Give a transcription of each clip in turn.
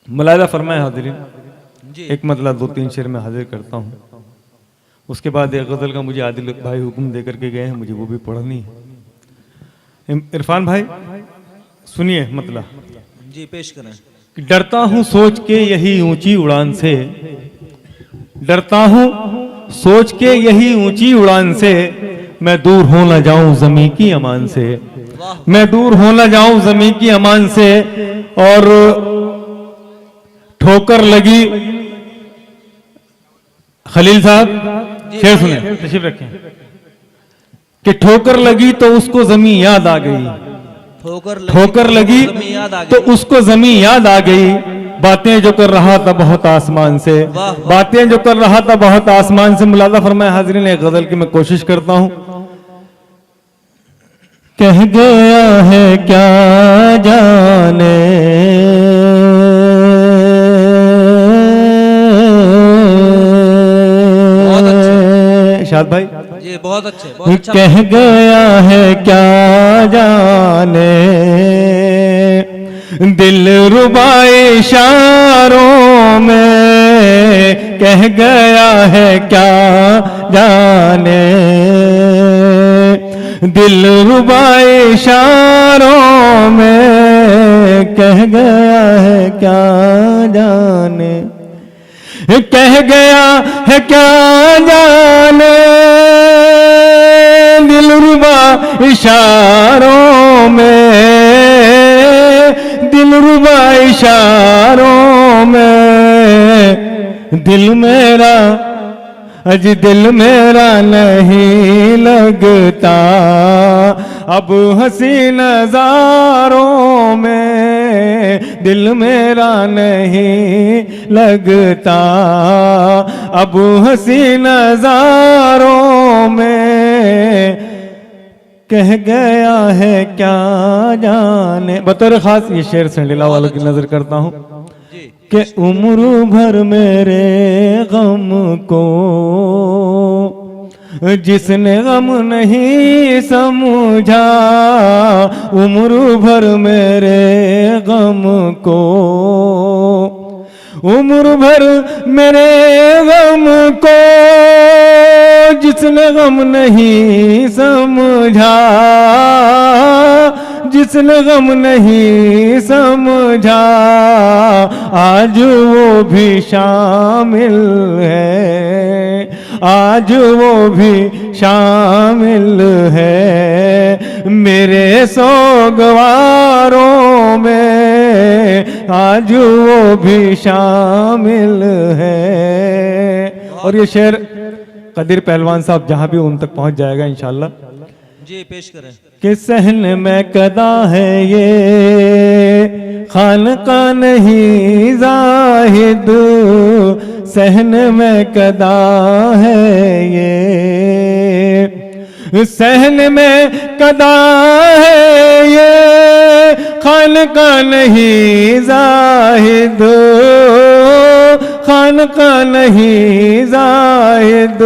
मुलाहिजा फरमाए हाजिरीन, जी एक मतलब 2-3 शेर में हाजिर करता हूँ। उसके बाद एक गज़ल का मुझे आदिल भाई हुक्म दे करके गए हैं, मुझे वो भी पढ़नी है। इरफान भाई सुनिए मतलब जी पेश करें। कि डरता हूँ सोच के यही ऊंची उड़ान से, डरता हूँ सोच के यही ऊंची उड़ान से, मैं दूर हो न जाऊं जमी की अमान से, वाह मैं दूर हो न जाऊं जमी की अमान से। और ठोकर लगी, खलील साहब जी शेर सुने, पढ़िए। तशरीफ रखें, कि ठोकर लगी तो उसको जमी याद आ गई, ठोकर लगी जमी याद आ तो गई। उसको जमी याद आ गई, बातें जो कर रहा था बहुत आसमान से, वाह, वाह। बातें जो कर रहा था बहुत आसमान से। मुलाजा फरमाए हाज़रीन, एक गजल की मैं कोशिश करता हूं। कह गया है क्या जाने बहुत अच्छे। शाद भाई, जी बहुत अच्छे, बहुत अच्छा। कह गया है क्या जाने दिल रुबा इशारों में, कह गया है क्या जाने दिल रुबा इशारों में, कह गया है क्या जाने, कह गया है क्या जाने दिलरुबा इशारों में, दिलरुबा इशारों में। दिल मेरा अज दिल मेरा नहीं लगता अब हंसी नजारों में, दिल मेरा नहीं लगता अब हंसी नजारों में, कह गया है क्या जाने। बतौर खास ये शेर संडीला वालों की नजर करता हूं जी कि उम्र भर मेरे गम को जिसने गम नहीं समझा, उम्र भर मेरे गम को, उम्र भर मेरे गम को जिसने गम नहीं समझा, जिसने गम नहीं समझा, आज वो भी शामिल है, आज वो भी शामिल है मेरे सोगवारों में, आज वो भी शामिल है। और ये शेर कदीर पहलवान साहब जहां भी उन तक पहुंच जाएगा इंशाल्लाह। जी पेश करें। कि सहन में कदा है ये खानका नहीं जाहिद, सहन में कदा है ये, सहन में कदा है ये खानका नहीं जाहिद, खानका नहीं जाहिद।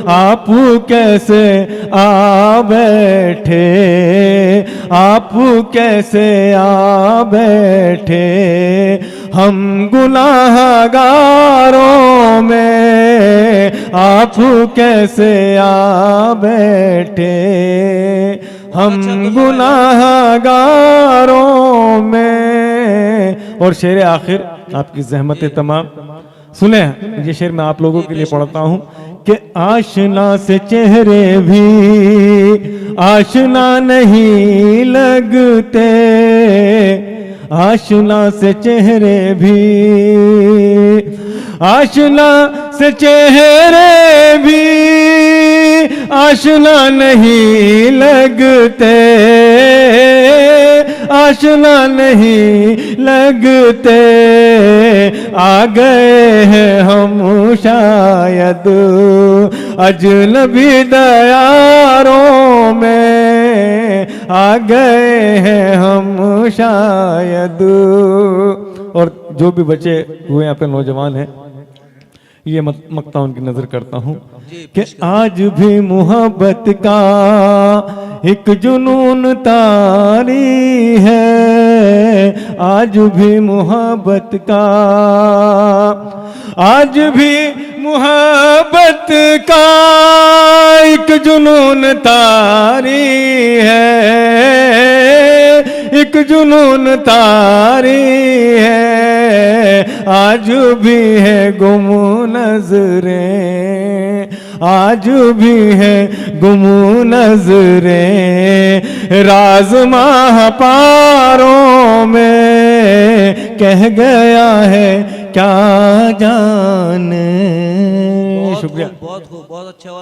आप कैसे आ बैठे, आप कैसे आ बैठे हम गुनाहगारों में, आप कैसे आ बैठे हम गुनाहगारों में। और शेर आखिर आपकी ज़हमत तमाम सुने, ये शेर मैं आप लोगों के लिए पढ़ता हूं कि आशना से चेहरे भी आशना नहीं लगते, आशना से चेहरे भी, आशना से चेहरे भी आशना नहीं लगते, आशना नहीं लगते। आ गए हैं हम शायद अजनबी दयारों में, आ गए हैं हम शायद। और जो भी बचे हुए यहाँ पे नौजवान हैं, ये मक्ता उनकी नजर करता हूँ कि आज भी मोहब्बत का एक जुनून तारी है, आज भी मोहब्बत का, आज भी मोहब्बत का एक जुनून तारी है, एक जुनून तारी है, आज भी है गुम नजरें, आज भी है गुम नजरें, राज महापारों में कह गया है क्या जाने। बहुत शुक्रिया। खूब, बहुत खूब, बहुत अच्छे। और